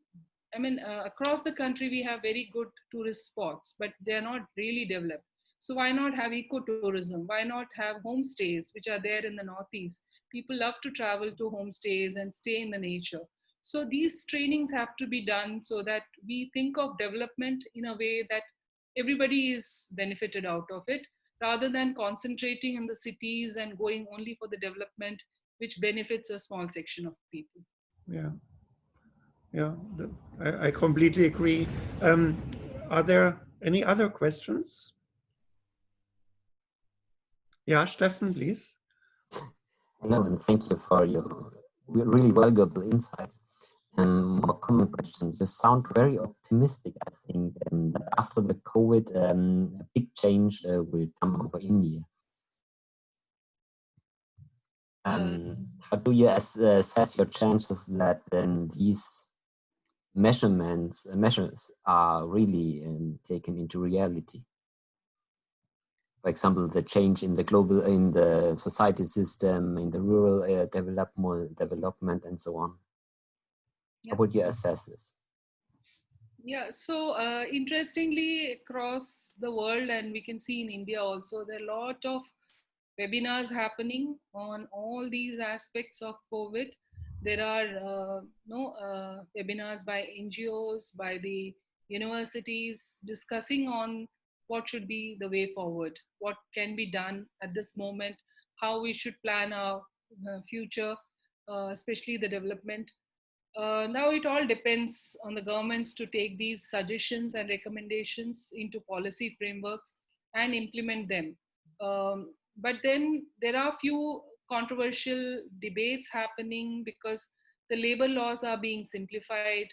across the country, we have very good tourist spots, but they're not really developed. So why not have ecotourism? Why not have homestays, which are there in the Northeast? People love to travel to homestays and stay in the nature. So these trainings have to be done so that we think of development in a way that everybody is benefited out of it, rather than concentrating in the cities and going only for the development which benefits a small section of people. Yeah. Yeah, I completely agree. Are there any other questions? Yeah, Steffen, please. Hello, and thank you for your really valuable insights. More common question. You sound very optimistic, I think, and after the COVID, a big change will come over India. How do you assess your chances that these measures are really taken into reality? For example, the change in the society system, in the rural development, and so on. Yeah. How would you assess this? Yeah, so interestingly, across the world, and we can see in India also, there are a lot of webinars happening on all these aspects of COVID. There are webinars by NGOs, by the universities, discussing on what should be the way forward, what can be done at this moment, how we should plan our future, especially the development. Now it all depends on the governments to take these suggestions and recommendations into policy frameworks and implement them. But then there are few controversial debates happening because the labor laws are being simplified.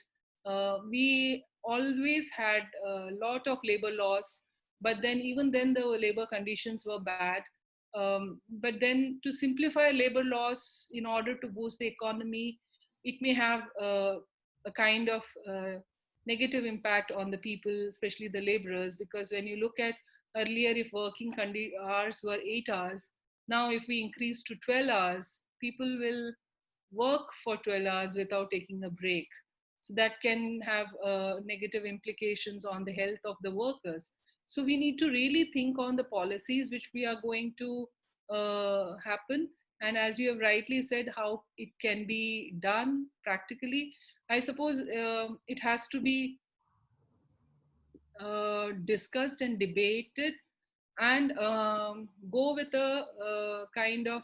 We always had a lot of labor laws, but then even then the labor conditions were bad. But then to simplify labor laws in order to boost the economy, it may have a kind of negative impact on the people, especially the laborers, because when you look at earlier, if working hours were 8 hours, now if we increase to 12 hours, people will work for 12 hours without taking a break. So that can have negative implications on the health of the workers. So we need to really think on the policies which we are going to happen. And as you have rightly said, how it can be done practically. I suppose it has to be discussed and debated, and go with a kind of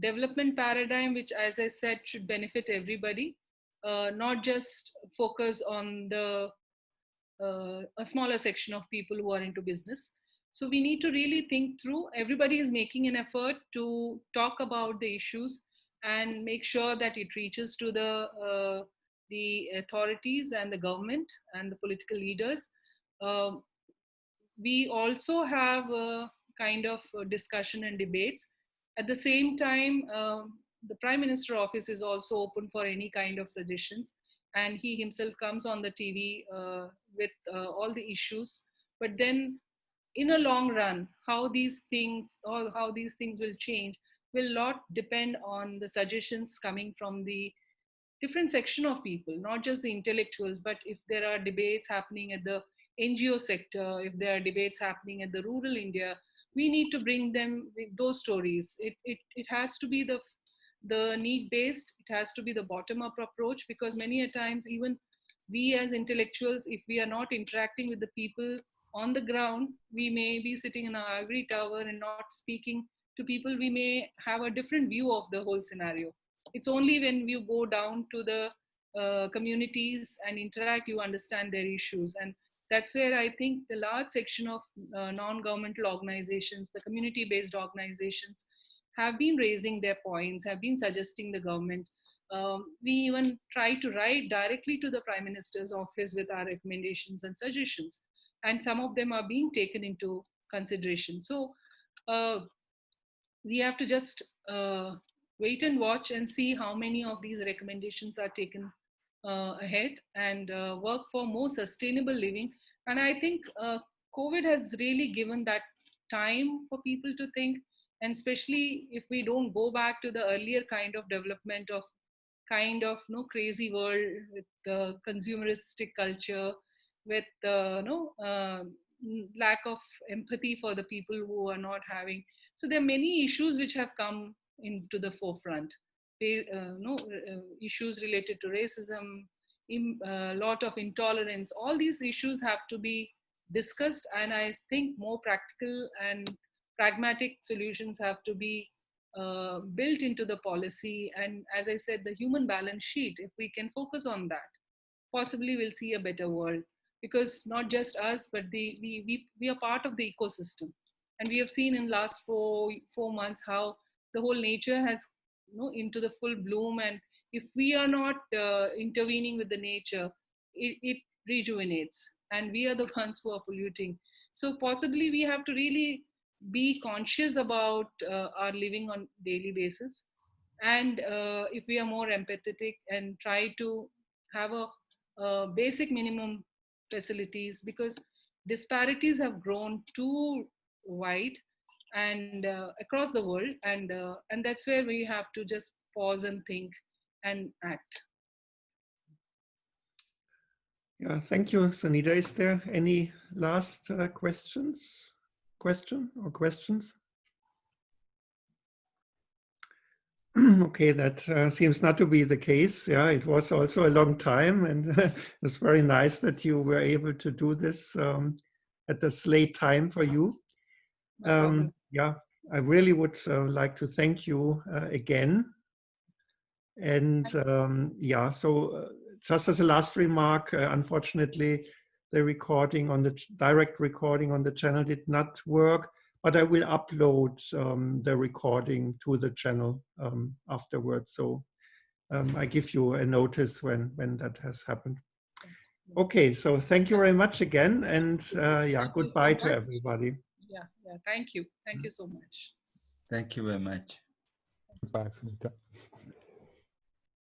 development paradigm which, as I said, should benefit everybody, not just focus on the a smaller section of people who are into business. So we need to really think through. Everybody is making an effort to talk about the issues and make sure that it reaches to the authorities and the government and the political leaders. Um we also have a kind of discussion and debates. At the same time, the Prime Minister office is also open for any kind of suggestions, and he himself comes on the TV with all the issues. But then, in a long run, how these things or how these things will change will not depend on the suggestions coming from the different section of people, not just the intellectuals, but if there are debates happening at the NGO sector, if there are debates happening at the rural India, we need to bring them with those stories. It has to be the need based, it has to be the bottom up approach, because many a times even we as intellectuals, if we are not interacting with the people on the ground, we may be sitting in our ivory tower and not speaking to people. We may have a different view of the whole scenario. It's only when you go down to the communities and interact, you understand their issues. And that's where I think the large section of non-governmental organizations, the community-based organizations, have been raising their points, have been suggesting the government. We even try to write directly to the Prime Minister's office with our recommendations and suggestions, and some of them are being taken into consideration. So uh, we have to just wait and watch and see how many of these recommendations are taken ahead, and work for more sustainable living. And I think COVID has really given that time for people to think, and especially if we don't go back to the earlier kind of development of kind of no crazy world with the consumeristic culture, with no lack of empathy for the people who are not having. So there are many issues which have come into the forefront. No issues related to racism, a lot of intolerance. All these issues have to be discussed, and I think more practical and pragmatic solutions have to be built into the policy. And as I said, the human balance sheet, if we can focus on that, possibly we'll see a better world. Because not just us, but we are part of the ecosystem. And we have seen in last 4 months how the whole nature has into the full bloom. And if we are not intervening with the nature, it rejuvenates, and we are the ones who are polluting. So possibly we have to really be conscious about our living on daily basis. And if we are more empathetic and try to have a basic minimum facilities, because disparities have grown too wide and across the world, and that's where we have to just pause and think and act. Yeah, thank you, Sunita. Is there any last question or questions? Okay, that seems not to be the case. Yeah, it was also a long time, and it's very nice that you were able to do this at this late time for you. No problem. Yeah, I really would like to thank you again. And yeah, so just as a last remark, unfortunately, the recording on the direct recording on the channel did not work, but I will upload the recording to the channel afterwards. So I give you a notice when that has happened. Okay, so thank you very much again, and yeah, goodbye to everybody. Yeah, thank you so much. Thank you very much. Bye, Sunita.